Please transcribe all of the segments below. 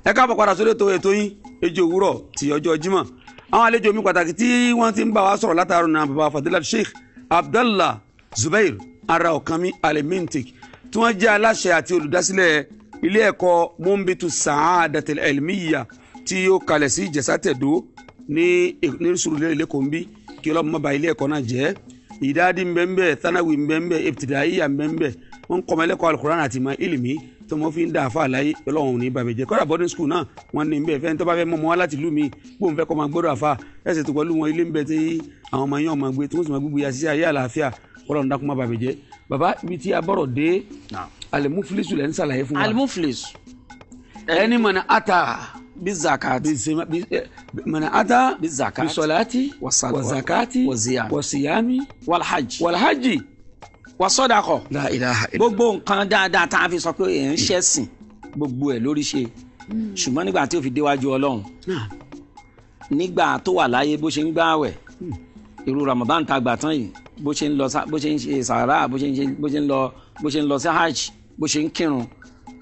ẹ káàbọ̀ padà sórí ètò yín Ejò Òwúrọ̀ ti ọjọ́ Jímọ̀. Àwọn àlejò mi pàtàkì tí wọ́n ti ń bá wa sọ̀rọ̀ látàrún náà bàbá Fadilat Sheikh Abdallah Zubair Ara-Ọ̀kànmí Al-Mintik tí wọ́n jẹ́ aláṣẹ àti olùdásílẹ̀ ilé ẹ̀kọ́ Munbitu Sa'adatil Ilmiya tí ó kalẹ̀ sí Ìjẹ̀sà-Tẹ̀dó ní Surulere lẹ́kọ̀ọ́ ń bí kí Ọlọ́run má ba ilé ẹ̀kọ́ náà jẹ́. Ìdádì mbẹ́mbẹ́, Thanawi mbẹ́mbẹ́, Ibtidaiya mbẹ́mbẹ́, wọ́n kọ́ mẹ́lẹ́kọ̀ọ́ Al-Qur'an àti ìmọ̀ ilimi tó mọ́ fi ń dà fà láyé Ọlọ́run ní bàbẹ̀ jẹ́. Kọ́dà boarding school náà wọ́n ní bẹ́ẹ̀ fẹ́ tó bá fẹ́ mọ́ wá láti ìlú mi bóun fẹ́ kọ́ máa gbọ́dọ̀ àfà ẹ̀sẹ̀ tó pẹ̀lú wọn ilé ń bẹ tí àwọn ọmọ yẹn máa gbé tí wọ́n sì máa gbé ya sí ayé àlàáfíà Ọlọ́run dákun má bàbẹ̀ jẹ́. Bàbá ibi tí a bọ̀rọ̀ dé Al-Muflisu lẹ́ ń ṣàlàyé fún wa. Al-Muflisu ẹni mọ̀nà ata بالزكاة من أتى بالزكاة بالصلاة والزكاة والصيام والحج والصدقة لا إله إلا الله. gbogbo nǹkan dáadáa tá a fi sọ pé èèyàn ń ṣẹ̀sìn gbogbo ẹ̀ lórí ṣe ṣùgbọ́n nígbà tí ó fi déwájú Ọlọ́run nígbà tó wà láyé bó ṣe ń gbààwẹ̀ irú Ramadan tá a gbà tán yìí bó ṣe ń ṣe sàárà bó ṣe ń lọ sí hajj bó ṣe ń kírun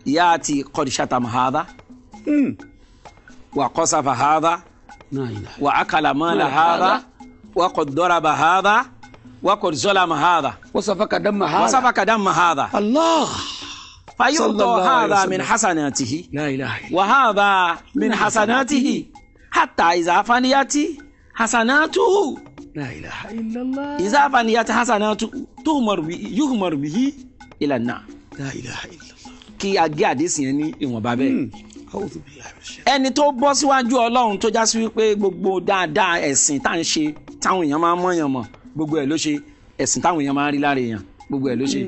ìyá àti qad shatama hadha وقصف هذا وأكل مال هذا وقد ضرب هذا وقد ظلم هذا وسفك دم هذا الله فيعطى هذا من حسناته لا إله إلا وهذا من حسناته حتى إذا فنيت حسناته لا إله إلا الله إذا فنيت حسناته يهمر به إلى النار لا إله إلا الله kí agé àdéhùn yẹn ní ìwọ̀nba bẹ́ẹ̀. ẹni tó bọ́ síwájú Ọlọ́run tó já sí wípé gbogbo dáadáa ẹ̀sìn tá à ń ṣe táwọn èèyàn máa ń mọ̀yàn mọ̀ gbogbo ẹ̀ ló ṣe ẹ̀sìn táwọn èèyàn máa ń rí lára èèyàn gbogbo ẹ̀ ló ṣe.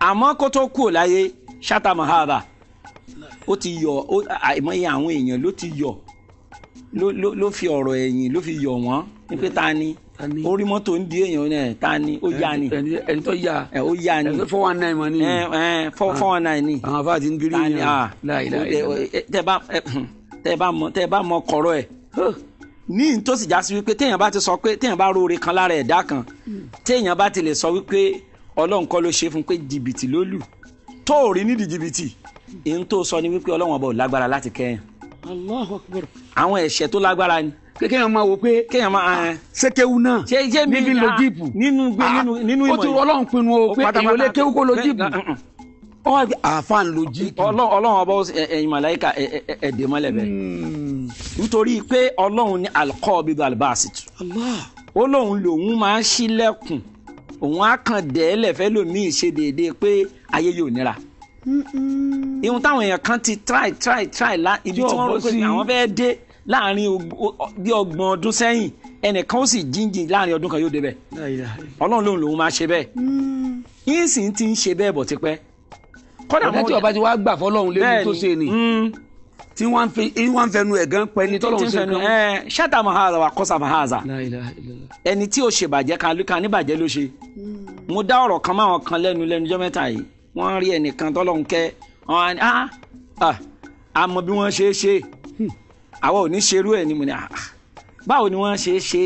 àmọ́ kó tó kú láyé shatama hadha ó ti yọ àìmọye àwọn èèyàn ló ti yọ ló fi ọ̀rọ̀ ẹ̀yìn ló fi yọ wọ́n ní pé ta ni orí mọ́tò ń di èèyàn náà ta ni ó yá ni ẹni tó yá ó yá ni 419 mọ́ ni 419 ni àwọn afá ti ń gírí yẹn tẹ́ bá mọ kọ̀rọ̀ ẹ̀ ní tó sì já sí wípé téèyàn bá ti sọ pé téèyàn bá róore kan lára ẹ̀dá kan téèyàn bá ti lè sọ wípé Ọlọ́run kọ́ ló ṣe fún pé jìbìtì ló lù tó ò rí nídìí jìbìtì èyí tó sọ ni wípé Ọlọ́run ọba ò lágbára láti kẹ́yìn. Allahu Akbar. àwọn ẹ̀ṣẹ̀ tó lágbára ni kéèyàn máa wò pé kéèyàn máa ṣékéwu náà níbi lo jíìpù nínú ìmọ̀ ó ti Ọlọ́run pinnu o pé èèyàn lè kéwú kó lo jíìpù ó wá àáfàá ń lo jíìpù. Ọlọ́run ọba ẹ̀yin màláíkà ẹ̀dẹ̀ mọ́lẹ̀ bẹ́ẹ̀ nítorí pé Ọlọ́run ní al-qabidu al-basitu Ọlọ́run lòun máa ń ṣílẹ̀kùn òun á kàn dẹ́ẹ̀lẹ̀ fẹ́ lòmíì ṣe déédéé pé ayé yóò nira ihun táwọn èèyàn kan ti try ibi tí wọ́n rò pé àwọn fẹ́ dé láàrin bí 30 ọdún sẹ́yìn ẹnìkan ó sì jíǹjìn láàrin ọdún kan yóò débẹ̀ Ọlọ́run lòun máa ṣe bẹ́ẹ̀ yín sì ti ń ṣe bẹ́ẹ̀ bọ̀ tipẹ́. kọ́dà mọ́ tí ọba ti wá gbà fọlọ́run lé ní tó ṣe ni tí wọ́n ń fẹnu ẹ̀gán pẹ́ ní tọ́lọ́run ṣe kan. shatama hadha wa qasama hadha ẹni tí ó ṣe bàjẹ́ kan níbàjẹ́ ló ṣe. mo dá ọ̀rọ̀ kan máwọn kan lẹ́nu jọ́ mẹ́ta yìí wọ́n rí ẹnìkan tọ́lọ́run kẹ́ àmọ́ bí wọ́n ṣe é ṣe àwọn ò ní ṣerú ẹ̀ ni mo ní báwo ni wọ́n ṣe é ṣe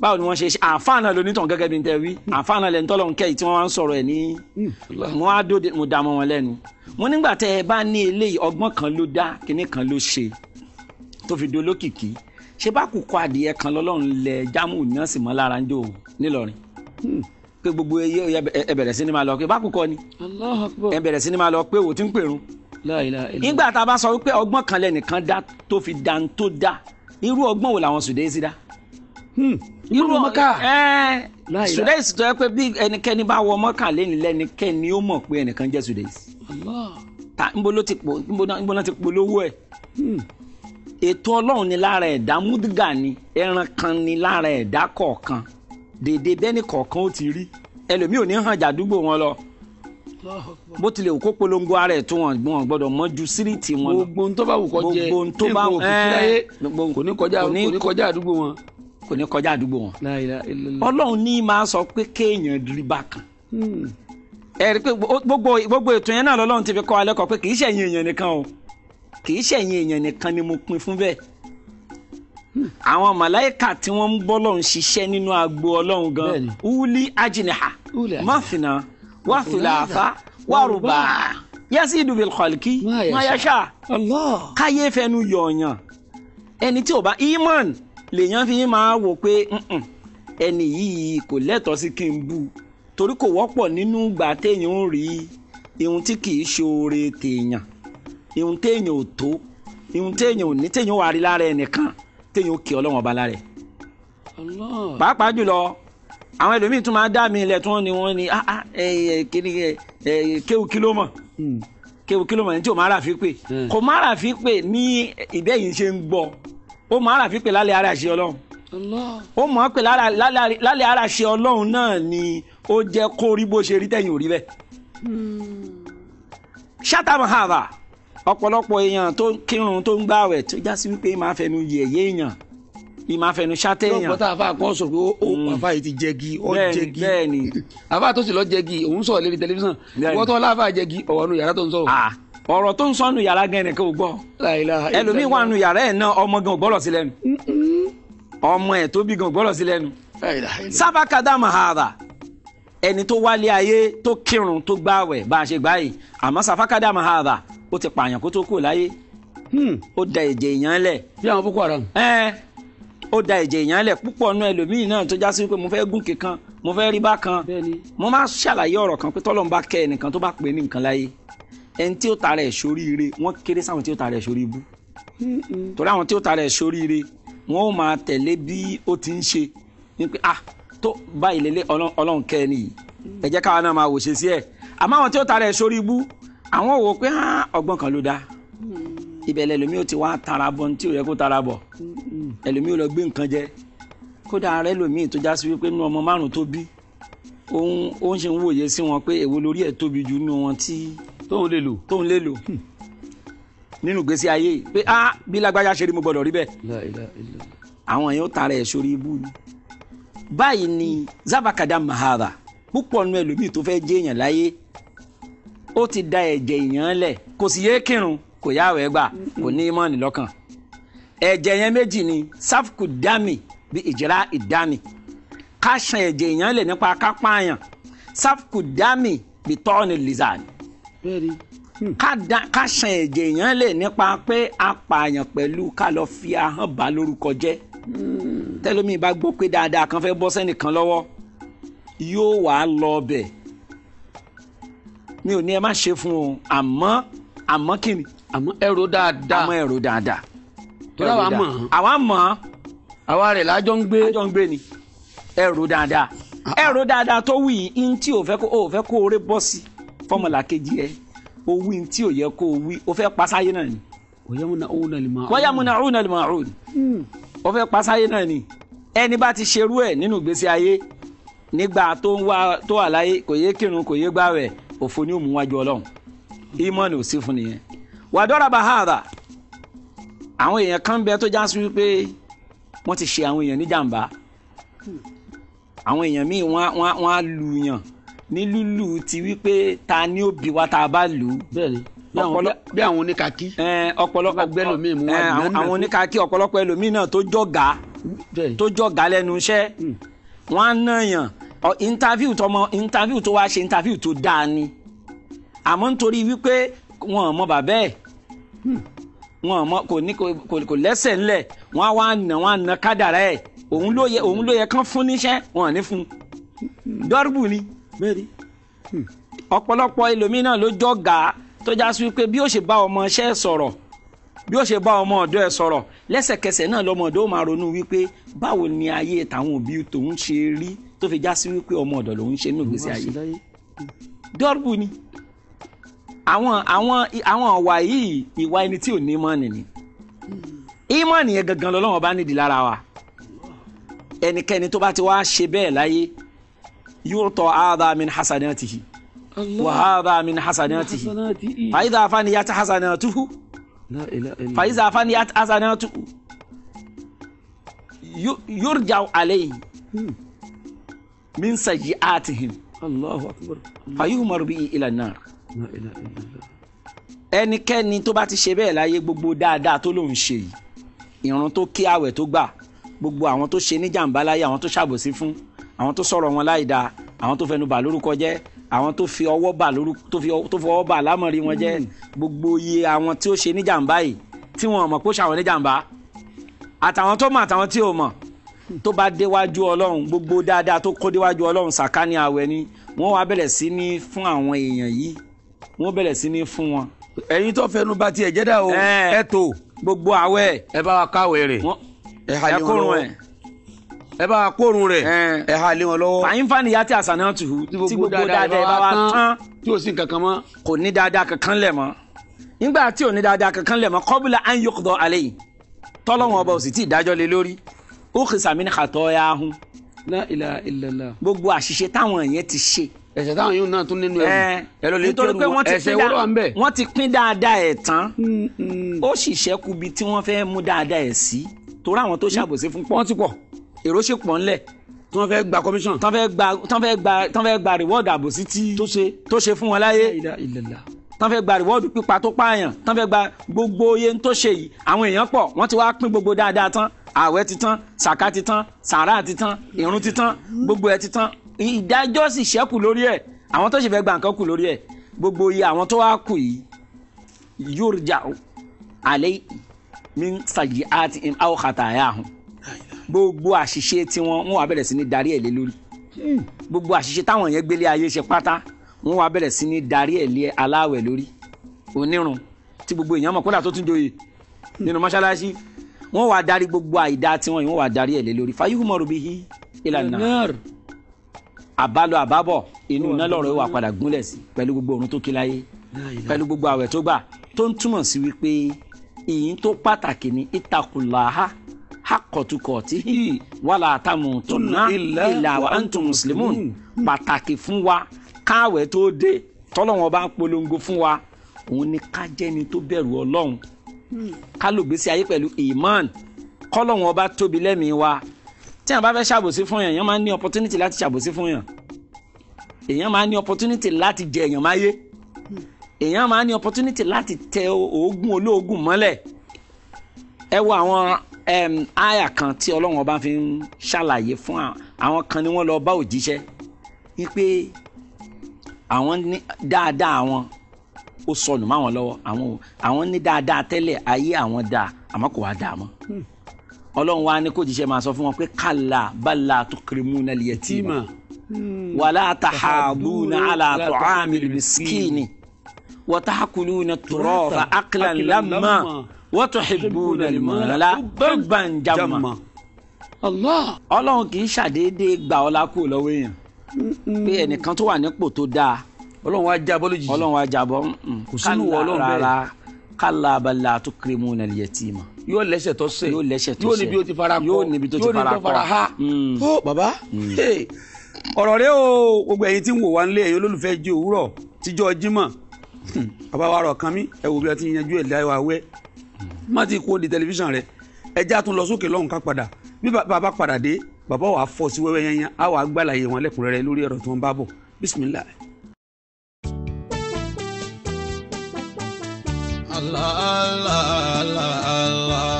báwo ni wọ́n ṣe é ṣe àǹfààní náà lónítàn gẹ́gẹ́ bí n tẹ́ wí àǹfààní náà lẹ́nu tọ́lọ́run kẹ́ yìí tí wọ́n wá ń sọ̀rọ̀ ẹ̀ ní wọ́n á dóde mo dá mọ́ wọn lẹ́nu mo nígbà tẹ́ ẹ bá ní eléyìí ọgbọ́n kan ló dá kinní kan ló ṣe tó fi dolókìkí ṣé bá kú kọ́ adìyẹ kan lọ́lọ́run lẹ jámù náà sì mọ́ lára ń jò nílọrin pé gbogbo ẹ bẹ̀rẹ̀ sí ni máa lọ pé bá kú kọ́ ni ẹ bẹ̀rẹ̀ sí ni máa lọ pé òtí ń pèrún nígbà tá a bá sọ wípé ọgbọ́n kan lẹ́nìkan dá tó fi dá tó dá irú ọgbọ́n wo làwọn Sùdẹ́sì dá. irú Mọ́kà Sùdẹ́sì tó yẹ pé bí ẹnikẹ́ni bá wọ Mọ́kà lẹ́nikẹ́ni ó mọ̀ pé ẹnìkan jẹ́ Sùdẹ́sì. níbo ló ti polówó ẹ̀. ètò Ọlọ́run ni lára ẹ̀dá múdígà ni ẹran kan ni lára ẹ̀dá kọ̀ọ̀kan dèdè bẹ́ẹ̀ni kọ̀ọ̀kan ó ti rí ẹlòmíì ò ní hàn jàdúgbò wọn lọ bó tilẹ̀ kó polongo ara ẹ̀ tó wọn gbọ́dọ̀ mọ́ ju síríìtì wọn lọ. gbogbo tó bá wù kó jẹ gbogbo tó bá wù kò ní kọjá àdúgbò wọn. kò ní kọjá àdúgbò wọn. Ọlọ́run ní máa sọ pé kéèyàn rí bákan. ẹ rí i pé gbogbo ètò yẹn náà lọ́lọ́run ti fi kọ́ alẹ́ kọ́ pé kì í ṣẹ̀yìn èèyàn nìkan o kì í ṣẹ̀yìn èèyàn nìkan ni mo pin fún bẹ́ẹ̀. àwọn màláíkà tí wọ́n ń bọ́ lọ́run ṣiṣẹ́ nínú agbo Ọlọ́run gan uli ajiniha mọ́fìnà wàfìlàfà wàrúbà yasidu bil khalqi ma yasha. Allah. káyé fẹnu yọ̀ọ̀yàn ẹni tí ò bá iman lèèyàn fi máa wò pé ẹni yìí kò lẹ́tọ̀ọ́ sí kí n bú torí kò wọ́pọ̀ nínú ìgbà téèyàn ń rí ihun tí kì í ṣoore téèyàn ihun téèyàn ò tó ihun téèyàn ò ní téèyàn wà rí lára ẹnìkan téèyàn ó kí Ọlọ́run ọba lára ẹ̀. Allah. pàápàá jùlọ àwọn ẹlòmíín tún máa dá mi ilẹ̀ tí wọ́n ní kéwù kí ló mọ̀ kéwù kí ló mọ̀ ní tí ò máa rà fi pè kò máa rà fi pè ní ìbẹ́yìn ṣe ń gbọ́ ó máa rà fi pè lálẹ́ ara ṣe Ọlọ́run Allah. ó mọ̀ pé lálẹ́ ara ṣe Ọlọ́run náà ni ó jẹ́ kó rí bó ṣe rí tẹ̀yìn ò rí bẹ́ẹ̀. ṣátàmù hàrà ọ̀pọ̀lọpọ̀ èèyàn tó ń kírun tó ń gbààwẹ̀ tó já sí wípé máa fẹnu yẹ̀yẹ́ èèyàn máa fẹnu ṣátẹ́ èèyàn. lọ́pọ̀ tá a fà kọ́ sọ pé ó àfà yìí ti jẹgi ó jẹgi bẹ́ẹ̀ni àfà tó sì lọ jẹgi òun sọ̀rọ̀ lérí tẹlifíṣàn wọ́n tó láfà jẹgi ọ̀wọ́ nu yàrá tó ń sọ̀rọ̀. ọ̀rọ̀ tó ń sọ nu yàrá gan ẹnìkan ò gbọ́ ẹlòmíín wà nu yàrá ẹ̀ náà ọmọ gan ò gbọ́rọ̀ sí lẹ́nu ọmọ ẹ̀ tó bí gan ò gbọ́rọ̀ sí lẹ́nu. sábàkàdà mahara ẹni tó wálé ayé tó kírun tó gbààwẹ̀ bá a ṣe gbà yìí àmọ́ sábàkàdà mahara ó ti pààyàn kó tó kù láyé ó da ẹ̀jẹ̀ èèyàn lẹ̀. bí àwọn Boko Haram. ó da ẹ̀jẹ̀ èèyàn lẹ̀ púpọ̀ nú ẹlòmíì náà tó já sí pé mo fẹ́ gùn kíkan mo fẹ́ rí bákan mo máa ṣàlàyé ọ̀rọ̀ kan pé tọ́lọ́run bá kẹ́ ẹnìkan tó bá pè ní nǹkan láyé ẹni tí ó tara ẹ̀ sóríire wọ́n kéré sáwọn tí ó tara ẹ̀ sórí ibú torí àwọn tí ó tara ẹ̀ sóríire wọ́n ó máa tẹ̀lé bí ó ti ń ṣe ní pé tó báyìí lélẹ̀ Ọlọ́run kẹ́ ẹ nìyí ẹ jẹ́ káwa náà máa wò ṣe sí ẹ̀ àmọ́ àwọn tí ó tara ẹ̀ sórí ibú àwọn wò pé ọgbọ́n kan ló dá ibẹ̀ lẹ́lòmíì ó ti wá tara bọ̀ ní tí ò yẹ kó tara bọ̀ ẹlòmíì ó lọ gbé nǹkan jẹ kódà ààrẹ lòmíì tó já sí wípé nínú ọmọ márùn tó bí ó ń ṣe ń wòye sí wọn pé èwo lórí ẹ̀ tóbi jù nínú wọn tí tóun lè lò nínú ìgbésí ayé pé bí lágbájá ṣe rí mo gbọdọ̀ rí bẹ́ẹ̀ àwọn èèyàn ó tara ẹ̀ sórí ibú ni. báyìí ni zabakada mahara púpọ̀ nínú ẹlòmíì tó fẹ́ jẹ́ èèyàn láyé ó ti da ẹ̀jẹ̀ èèyàn lẹ̀ kò sì yé kírun kò yáwẹ̀ gbà kò ní ìmọ̀ọ́nì lọ́kàn ẹ̀jẹ̀ yẹn méjì ni sáfùkù dámì bí ìjìrá ìdámì ká ṣan ẹ̀jẹ̀ èèyàn lẹ̀ nípa kápáyàn sáfùkù dámì bí tọ́ọ̀nì lizard ká ṣan ẹ̀jẹ̀ èèyàn lẹ̀ nípa pé apààyàn pẹ̀lú ká lọ fi ahọ́n bá lórúkọ jẹ́ tẹ́lómi bá gbọ́ pé dáadáa kan fẹ́ bọ́ sẹ́nìkan lọ́wọ́ yóò wá lọ bẹ̀ mi ò ní ẹ má ṣe fún o àmọ́ kí ni. àmọ́ ẹ̀rọ dáadáa. torí àwa mọ̀ àwa rẹ̀ lájọ́ ń gbé ni ẹ̀rọ dáadáa ẹ̀rọ dáadáa tó wí in tí ò fẹ́ kó oore bọ́ sí fọ́mọ̀là kejì ẹ̀ ó wí in tí ò yẹ kó o wí ó fẹ́ pasáyé náà ni. wọ́yàmúnàúnà lè máa rún ó fẹ́ pasáyé náà ni ẹni bá ti ṣerú ẹ̀ nínú ìgbésí ayé nígbà tó wà láyé kò yé kírun kò yé gbààwẹ̀ òfò ní òmù wájú Ọlọ́run ìmọ̀ọ́nì ò sí fún nìyẹn. wàdọ́rà bahara àwọn èèyàn kan bẹ tó já sí wípé wọ́n ti ṣe àwọn èèyàn níjàmbá àwọn èèyàn míì wọ́n á lù yàn ní lùlù ti wípé ta ni ó bí wa tá a bá lù ú. bẹ́ẹ̀ni bí àwọn oníkàkí. ọ̀pọ̀lọpọ̀ ẹlòmíì mú wá àwọn oníkàkí ọ̀pọ̀lọpọ̀ ẹlòmíì náà tó jọ̀gá lẹ́nu iṣẹ́ wọ́n á nàyàn interview tó wá ṣe interview tó dáa ni àmọ́ nítorí wípé wọn mọ bàbá ẹ̀ wọn mọ kò lẹ́sẹ̀ ńlẹ̀ wọn á na kádàrá ẹ̀ òun ló yẹ kán fún níṣẹ́ wọn ní fún dọ́rùbù ni ọ̀pọ̀lọpọ̀ ẹlòmíràn ló jọ̀gá tó já sí wípé bí ó ṣe bá ọmọ iṣẹ́ sọ̀rọ̀ bí ó ṣe bá ọmọ ọ̀dọ́ ẹ̀ sọ̀rọ̀ lẹ́sẹ̀kẹsẹ̀ náà lọ́mọ ọ̀dọ́ máa ronú wípé báwo ni ayé tàwọn òbí tòun ṣe rí tó fi já sí wípé ọmọ ọ̀dọ́ lòun ṣe nínú ìgbésí ayé dọ́rùbù ni àwọn ọ̀wà yìí ìwà ẹni tí ò ní ìmọ̀ọ́nì ni ìmọ̀ọ́nì yẹn gangan lọ́wọ́ bá nídìí lára wa ẹnikẹ́ni tó bá ti wá ṣe bẹ́ẹ̀ láyé yurta hadha min hasanatihi wa hadha min hasanatihi fa idha faniyat hasanatuhu fa idha faniyat hasanatuhu yurja'u alayhi min sayyi'atihim Allahu akbar fa yuhmaru bihi ila an-nar ẹnikẹ́ni tó bá ti ṣe bẹ́ẹ̀ láyé gbogbo dáadáa tó lòun ṣe yìí ìrun tó kí àwẹ̀ tó gbà gbogbo àwọn tó ṣe níjàmbá láyé àwọn tó ṣàbòsí fún àwọn tó sọ̀rọ̀ wọn láì dáa àwọn tó fẹnu bà lórúkọ jẹ́ àwọn tó fi ọwọ́ bà lórúkọ tó fọwọ́ bà lámọ̀rí wọn jẹ́ gbogbo iye àwọn tí ó ṣe níjàmbá yìí tí wọn mọ̀ pé ó ṣàwọn níjàmbá àtàwọn tó mọ̀ àtàwọn tí ò mọ̀ tó bá déwájú ọlọ́run gbogbo dáadáa tó kó déwájú ọlọ́run sàkáání àwẹ̀ ni wọ́n wá bẹ̀rẹ̀ sí ní fún àwọn èèyàn yìí wọ́n bẹ̀rẹ̀ sí ní fún wọn. ẹ̀yin tó fẹnu bà tiẹ̀ jẹ́ dà o ẹ tó gbogbo àwẹ̀ ẹ bá wa káwé rẹ̀ ẹ halẹ̀ wọn lọ́wọ́ ẹ bá wa kórun rẹ̀ ẹ halẹ̀ wọn lọ́wọ́. fàyínfà nìyá tí àṣà náà tù ú tí gbogbo dáadáa ẹ bá wa tán tí ò sí kankan mọ́. kò ní dáadáa kankan lẹ̀ mọ́ nígbà tí ò ní dáadáa kankan lẹ̀ mọ́ kọ́bùlà an yuqda alayhi tọ́lọ́wọ́n ọba ò sì tí ì dájọ́ lé lórí ó kì í sàmínú àtọ́ ya hun. La ilaha illallah. gbogbo àṣìṣe táwọn yẹn ti ṣe. ẹ̀ṣẹ̀ táwọn yóò náà tún nínú ẹ̀rọ lè nítorí pé ẹ̀ṣẹ̀ wúlò ń bẹ. wọ́n ti pín dáadáa ẹ̀ tán ó sì ṣẹ́kù bí tí wọ́n fẹ́ mú dáadáa ẹ̀ sí torí àwọn tó ṣàbòsí fún pọ̀ wọ́n ti pọ̀ èrò ṣe pọ̀ ńlẹ̀ tí wọ́n fẹ́ gba commission. tán fẹ́ gba reward àbòsí tó ṣe fún wọn láyé tán fẹ́ gba reward pípa tó pààyàn tán fẹ́ gba gbogbo iye tó ṣe yìí àwọn èèyàn pọ̀ wọ́n ti wá pín gbogbo dáadáa tán àwẹ̀ ti tán sàká ti tán sàrà ti tán ìrun ti tán gbogbo ẹ̀ ti tán ìdájọ́ sì ṣẹ́kù lórí ẹ̀ àwọn tó sì fẹ́ gba nǹkan kù lórí ẹ̀ gbogbo iye àwọn tó wá kù yìí yurja'u alayhi min sayyi'atihim aw khatayahum gbogbo àṣìṣe tí wọ́n wá bẹ̀rẹ̀ sí ní darí ẹ̀ lé lórí gbogbo àṣìṣe táwọn yẹn gbélé ayé ṣe pátá wọ́n wá bẹ̀rẹ̀ sí ní darí ẹ̀ lé aláwẹ̀ lórí onírun tí gbogbo èèyàn mọ̀ kódà tó tún joyè nínú mọ́ṣáláṣí wọ́n wá darí gbogbo àìdá tí wọ́n yìí wọ́n wá darí ẹ̀ lé lórí fayuhmaru bihi ilan nar àbálọ àbábọ̀ inú iná lọ́rọ̀ wà padà gúnlẹ̀ sí pẹ̀lú gbogbo òrùn tó kí láyé pẹ̀lú gbogbo àwẹ̀ tó gbà tó ń túmọ̀ sí wípé ìyìn tó pàtàkì ní ittaqullaha haqqa tuqatihi wala tamutunna illa wa antum muslimun pàtàkì fún wa káwẹ̀ tó dé tọ́lọ́wọ́n bá ń polongo fún wa òun ni ká jẹ́ni tó bẹ̀rù ọlọ́run ká lò gbésí ayé pẹ̀lú iman kọ́lọ́wọ́n bá tóbi lẹ́mìí wa tí àwọn bá fẹ́ ṣàbòsí fún yàn èèyàn máa ń ní opportunity láti ṣàbòsí fún yàn èèyàn máa ń ní opportunity láti jẹ èèyàn máyé èèyàn máa ń ní opportunity láti tẹ oògùn olóògùn mọ́lẹ̀ ẹ wo àwọn àyà kan tí ọlọ́run ọba fi ń ṣàlàyé fún àwọn kan ni wọ́n lọ bá òjíṣẹ́ wípé àwọn ní dáadáa àwọn ó sọnù máwọn lọ́wọ́ àwọn ní dáadáa tẹ́lẹ̀ ayé àwọn dáa àmọ́ kò wá dáa mọ́ ọlọ́run wa ní kó jíṣẹ́ máa sọ fún wọn pé kàlà bala tukrimuna al-yatima wala tahaduna ala ta'amil miskini wa ta'kuluna at-turafa aklan lamma wa tuhibbuna al-mala hubban jamma. ọlọ́run kì í ṣàdédé gbà ọ́ lákò lọ́wọ́ èèyàn pé ẹnìkan tó wà nípò tó dáa ọlọ́run wa jábọ́ lójijì ọlọ́run wa jábọ́ kò sínú wọ ọlọ́run bẹ́ẹ̀ rárá kàlà bala tukrimuna al-yatima yóò lẹ́sẹ̀ tó sẹ̀ yóò lẹ́sẹ̀ tó yóò sẹ̀ níbi ó ti fara kọ́ yóò níbi tó ti fara kọ́ ha ó bàbá ọ̀rọ̀ rẹ o gbogbo ẹ̀yin tí ń wò wá nílé ẹ̀yin olólùfẹ́ jí òwúrọ̀ tíjọ́ jímọ̀ bàbá wa rọ̀ kan mí ẹ wò bí a ti yanjú ẹ̀ láyé wa wẹ́ má ti kó di tẹlifíṣàn rẹ ẹ já tún lọ sókè lọ́hùn ká padà bí bàbá padà dé bàbá wa fọ́ sí wẹ́wẹ́ yẹn á wà gbàlàyé wọn lẹ́kùnrẹ́rẹ́ lórí ọ̀rọ̀ tí wọ́n bá bọ̀ bísímìlá. Allah Allah Allah Allah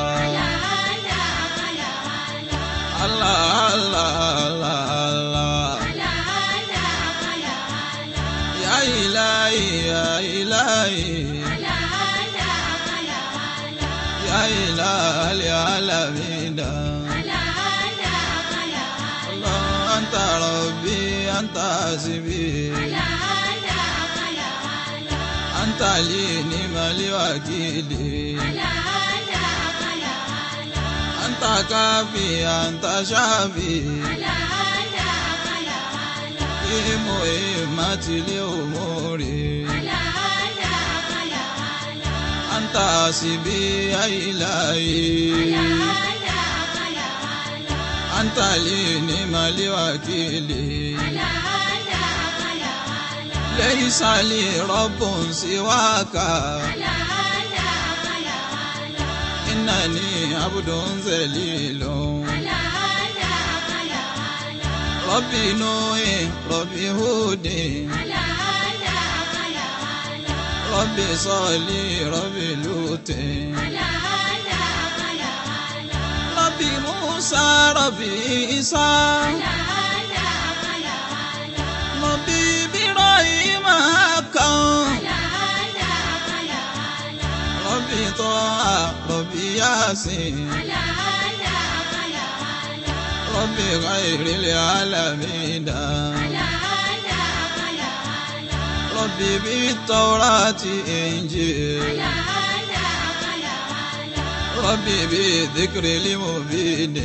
Allah Allah Allah Allah ya ilahi ya ilahi ya ilahi alamin Allah anta rabbi anta hasbi أنت لي نعم الوكيل أنت كافي أنت شافي في مهمة الأمور أنت حسبي يا إلهي أنت لي نعم الوكيل ليس لي رب سواك إنني عبد ذليل ربي نوح ربي هود ربي صالح ربي لوط ربي موسى ربي عيسى ربي إبراهيم طه ربي ياسين ربي غير العالمين ربي بالتوراة إنجيل ربي بذكر المبين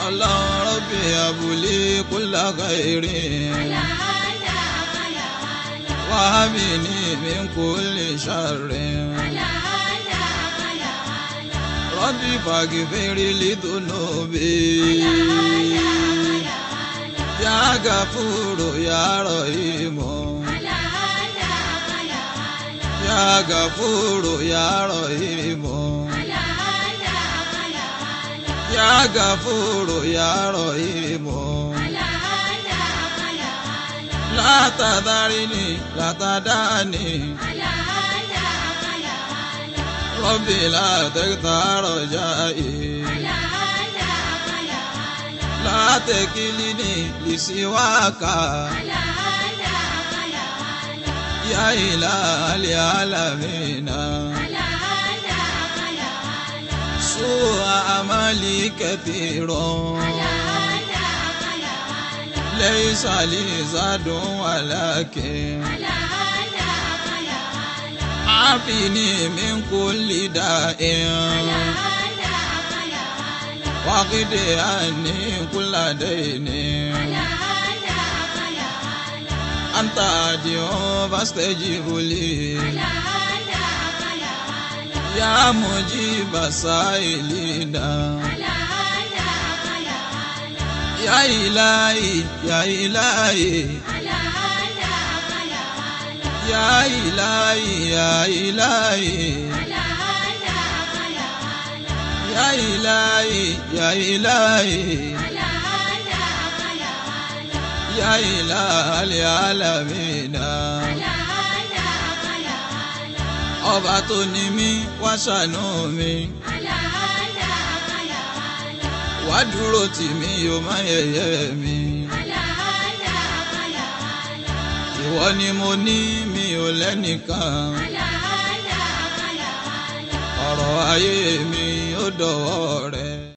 الله ربي أبولي كل خير وهبني من كل شر ربي فاغفر لي ذنوبي يا غفور يا رحيم يا غفور يا رحيم يا غفور يا رحيم لا تذرني لا تدعني ربي لا تقطع رجائي لا تكلني لسواك يا إله العالمين سوء أعمالي كثير ليس لي زاد ولكن عافني من كل داء واقض عني كل دين أنت أدعو فاستجب لي يا مجيب السائلين يا إلهي يا إلهي يا إلهي يا إلهي يا إلهي يا إلهي يا إله العالمين ọba tó ní mí wá ṣàánú mi wá dúró tì mí yóò má yẹ̀yẹ́ mi ìwọ ni mo ní mi ò lẹ́nìkan ọ̀rọ̀ ayé mi ó dọ̀wọ́ rẹ.